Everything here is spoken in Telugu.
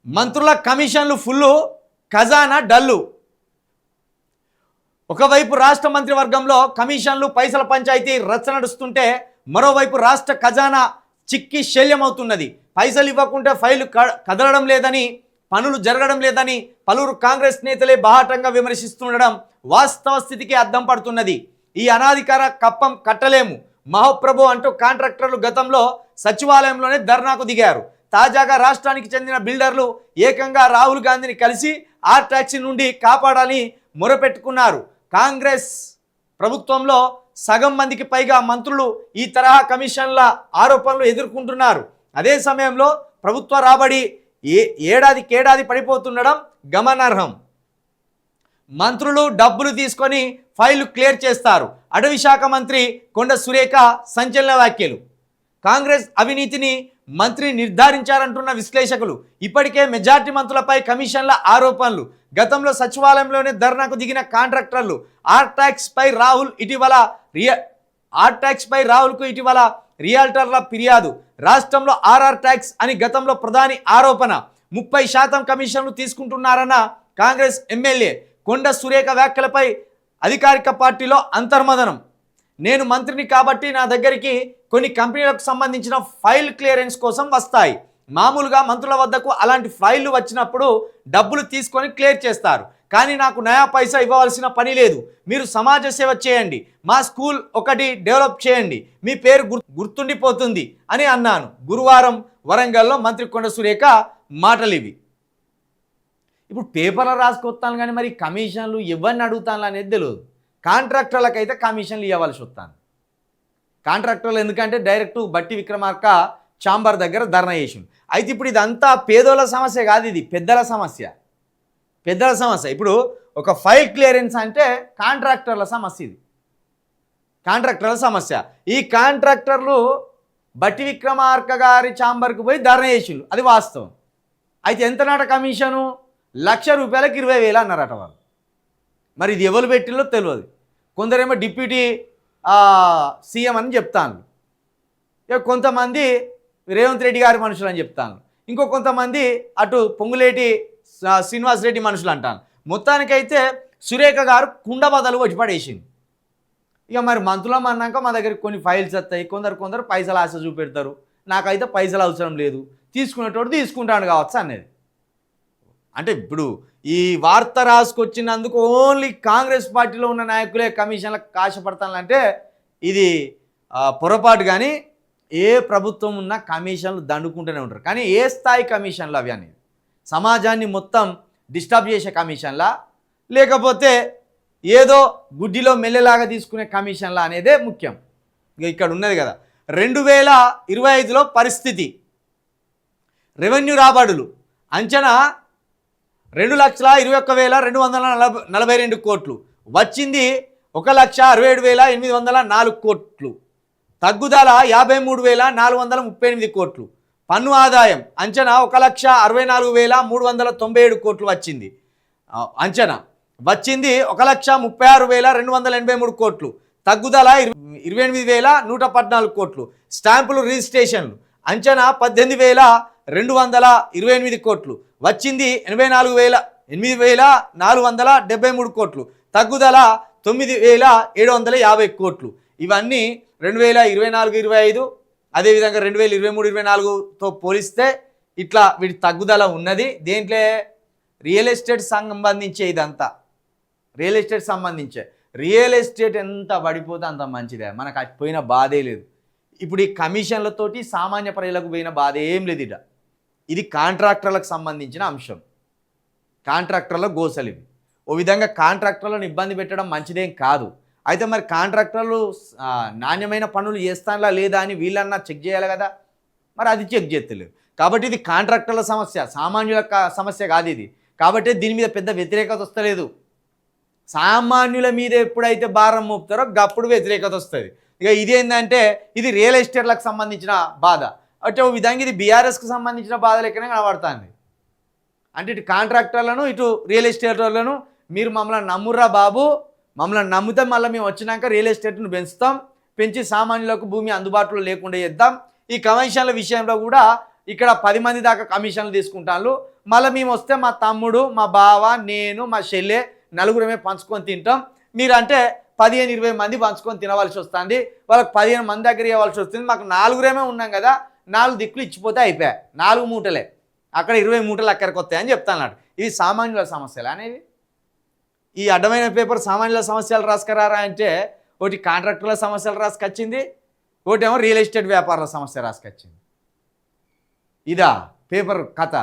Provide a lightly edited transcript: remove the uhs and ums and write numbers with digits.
మంత్రుల కమిషన్లు ఫుల్లు, ఖజానా డల్లు. ఒకవైపు రాష్ట్ర మంత్రివర్గంలో కమిషన్లు పైసల పంచాయతీ రచ్చ నడుస్తుంటే మరోవైపు రాష్ట్ర ఖజానా చిక్కి శల్యమవుతున్నది. పైసలు ఇవ్వకుంటే ఫైలు కదలడం లేదని, పనులు జరగడం లేదని పలువురు కాంగ్రెస్ నేతలే బాహాటంగా విమర్శిస్తుండడం వాస్తవ స్థితికి అద్దం పడుతున్నది. ఈ అనాధికార కప్పం కట్టలేము మహోప్రభు అంటూ కాంట్రాక్టర్లు గతంలో సచివాలయంలోనే ధర్నాకు దిగారు. తాజాగా రాష్ట్రానికి చెందిన బిల్డర్లు ఏకంగా రాహుల్ గాంధీని కలిసి ఆర్ ట్యాక్సీ నుండి కాపాడాలని మొరపెట్టుకున్నారు. కాంగ్రెస్ ప్రభుత్వంలో సగం మందికి పైగా మంత్రులు ఈ తరహా కమిషన్ల ఆరోపణలు ఎదుర్కొంటున్నారు. అదే సమయంలో ప్రభుత్వ రాబడి ఏడాదికేడాది పడిపోతుండడం గమనార్హం. మంత్రులు డబ్బులు తీసుకొని ఫైళ్లు క్లియర్ చేస్తారు. అటవీ శాఖ మంత్రి కొండ సురేఖ సంచలన వ్యాఖ్యలు. కాంగ్రెస్ అవినీతిని మంత్రి నిర్ధారించారంటున్న విశ్లేషకులు. ఇప్పటికే మెజార్టీ మంత్రులపై కమిషన్ల ఆరోపణలు. గతంలో సచివాలయంలోనే ధర్నాకు దిగిన కాంట్రాక్టర్లు. ఆర్ ట్యాక్స్ పై రాహుల్కు ఇటీవల రియాల్టర్ల ఫిర్యాదు. రాష్ట్రంలో ఆర్ఆర్ ట్యాక్స్ అని గతంలో ప్రధాని ఆరోపణ. 30% కమిషన్లు తీసుకుంటున్నారన్న కాంగ్రెస్ ఎమ్మెల్యే కొండ సురేఖ వ్యాఖ్యలపై అధికారిక పార్టీలో అంతర్మదనం. నేను మంత్రిని కాబట్టి నా దగ్గరికి కొన్ని కంపెనీలకు సంబంధించిన ఫైల్ క్లియరెన్స్ కోసం వస్తాయి. మామూలుగా మంత్రుల వద్దకు అలాంటి ఫైళ్లు వచ్చినప్పుడు డబ్బులు తీసుకొని క్లియర్ చేస్తారు. కానీ నాకు నయా పైసా ఇవ్వవలసిన పని లేదు. మీరు సమాజ సేవ చేయండి, మా స్కూల్ ఒకటి డెవలప్ చేయండి, మీ పేరు గుర్తుండిపోతుంది అని అన్నాను. గురువారం వరంగల్లో మంత్రి కొండ సురేఖ మాటలు ఇవి. ఇప్పుడు పేపర్లో రాసుకొస్తాను కానీ మరి కమిషన్లు ఎవరిని అడుగుతాను అనేది తెలియదు. కాంట్రాక్టర్లకైతే కమిషన్లు ఇవ్వవలసి వస్తాను. కాంట్రాక్టర్లు ఎందుకంటే డైరెక్ట్ బట్టి విక్రమార్క ఛాంబర్ దగ్గర ధర్నా చేసిండు. అయితే ఇప్పుడు ఇదంతా పేదోళ్ళ సమస్య కాదు, ఇది పెద్దల సమస్య. ఇప్పుడు ఒక ఫైల్ క్లియరెన్స్ అంటే కాంట్రాక్టర్ల సమస్య. ఇది కాంట్రాక్టర్ల సమస్య. ఈ కాంట్రాక్టర్లు బట్టి విక్రమార్క గారి ఛాంబర్కి పోయి ధర్నా చేసిండు, అది వాస్తవం. అయితే ఎంత నాట కమిషను? ₹1,00,000కి 20,000 అన్నారట వాళ్ళు. మరి ఇది ఎవరు పెట్టిల్లో తెలియదు. కొందరేమో డిప్యూటీ సీఎం అని చెప్తాను, ఇక కొంతమంది రేవంత్ రెడ్డి గారి మనుషులు అని చెప్తాను, ఇంకో కొంతమంది అటు పొంగులేటి శ్రీనివాస్ రెడ్డి మనుషులు అంటాను. మొత్తానికైతే సురేఖ గారు కుండ బదలు వచ్చి పడేసింది. ఇక మరి మంత్రులం అన్నాక మా దగ్గరికి కొన్ని ఫైల్స్ వస్తాయి, కొందరు పైసలు ఆశ చూపెడతారు. నాకైతే పైసలు అవసరం లేదు, తీసుకునేటోడు తీసుకుంటాను కావచ్చు అనేది. అంటే ఇప్పుడు ఈ వార్త రాసుకొచ్చినందుకు ఓన్లీ కాంగ్రెస్ పార్టీలో ఉన్న నాయకులే కమిషన్లకు కాశపడతానంటే ఇది పొరపాటు. కానీ ఏ ప్రభుత్వం ఉన్నా కమిషన్లు దండుకుంటూనే ఉంటారు. కానీ ఏ స్థాయి కమిషన్లు అవి అనేది? సమాజాన్ని మొత్తం డిస్టర్బ్ చేసే కమిషన్లా, లేకపోతే ఏదో గుడ్డిలో మెల్లెలాగా తీసుకునే కమిషన్లా అనేదే ముఖ్యం. ఇక్కడ ఉన్నది కదా 2025లో పరిస్థితి. రెవెన్యూ రాబడులు అంచనా 2,21,242 కోట్లు, వచ్చింది 1,67,804 కోట్లు, తగ్గుదల 53,438 కోట్లు. పన్ను ఆదాయం అంచనా 1,64,397 కోట్లు వచ్చింది. అంచనా వచ్చింది 1,36,283 కోట్లు, తగ్గుదల 28,114 కోట్లు. స్టాంపులు రిజిస్ట్రేషన్లు అంచనా 18,228 కోట్లు, వచ్చింది 8,473 కోట్లు, తగ్గుదల 9,750 కోట్లు. ఇవన్నీ 2024-25 అదేవిధంగా 2023-24తో పోలిస్తే ఇట్లా వీటి తగ్గుదల ఉన్నది. దేంట్లో? రియల్ ఎస్టేట్ సంబంధించే. ఇదంతా రియల్ ఎస్టేట్ సంబంధించే. రియల్ ఎస్టేట్ ఎంత పడిపోతే అంత మంచిదే, మనకు పోయిన బాధే లేదు. ఇప్పుడు ఈ కమిషన్లతోటి సామాన్య ప్రజలకు పోయిన బాధ ఏం లేదు. ఇది కాంట్రాక్టర్లకు సంబంధించిన అంశం. కాంట్రాక్టర్ల గోసలు ఇవి. ఓ విధంగా కాంట్రాక్టర్లను ఇబ్బంది పెట్టడం మంచిదేం కాదు. అయితే మరి కాంట్రాక్టర్లు నాణ్యమైన పనులు చేస్తానా లేదా అని వీళ్ళన్నా చెక్ చేయాలి కదా, మరి అది చెక్ చేస్తలేరు. కాబట్టి ఇది కాంట్రాక్టర్ల సమస్య, సామాన్యుల సమస్య కాదు ఇది. కాబట్టి దీని మీద పెద్ద వ్యతిరేకత వస్తలేదు. సామాన్యుల మీద ఎప్పుడైతే భారం మోపుతారో అప్పుడు వ్యతిరేకత వస్తుంది. ఇక ఇదేంటంటే ఇది రియల్ ఎస్టేట్లకు సంబంధించిన బాధ. అంటే ఓ విధంగా ఇది బీఆర్ఎస్కి సంబంధించిన బాధ లెక్కనే కనబడుతుంది. అంటే ఇటు కాంట్రాక్టర్లను ఇటు రియల్ ఎస్టేటర్లను మీరు మమ్మల్ని నమ్ముర్రా బాబు, మమ్మల్ని నమ్ముతాం, మళ్ళీ మేము వచ్చినాక రియల్ ఎస్టేట్ను పెంచుతాం, పెంచి సామాన్యులకు భూమి అందుబాటులో లేకుండా చేద్దాం. ఈ కమిషన్ల విషయంలో కూడా ఇక్కడ 10 మంది దాకా కమిషన్లు తీసుకుంటాను. మళ్ళీ మేము వస్తే మా తమ్ముడు, మా బావ, నేను, మా చెల్లె నలుగురమే పంచుకొని తింటాం. మీరంటే 15-20 మంది పంచుకొని తినవలసి వస్తుంది. వాళ్ళకి 15 మంది దగ్గర ఇవ్వాల్సి వస్తుంది. మాకు 4 ఉన్నాం కదా, 4 దిక్కులు ఇచ్చిపోతే అయిపోయాయి. 4 మూటలే, అక్కడ 20 మూటలు అక్కడికి వస్తాయని చెప్తాను. ఇవి సామాన్యుల సమస్యలు అనేవి. ఈ అడ్డమైన పేపర్ సామాన్యుల సమస్యలు రాసుకురారా అంటే ఒకటి కాంట్రాక్టర్ల సమస్యలు రాసుకొచ్చింది, ఒకటేమో రియల్ ఎస్టేట్ వ్యాపారుల సమస్య రాసుకొచ్చింది. ఇదా పేపర్ కథ.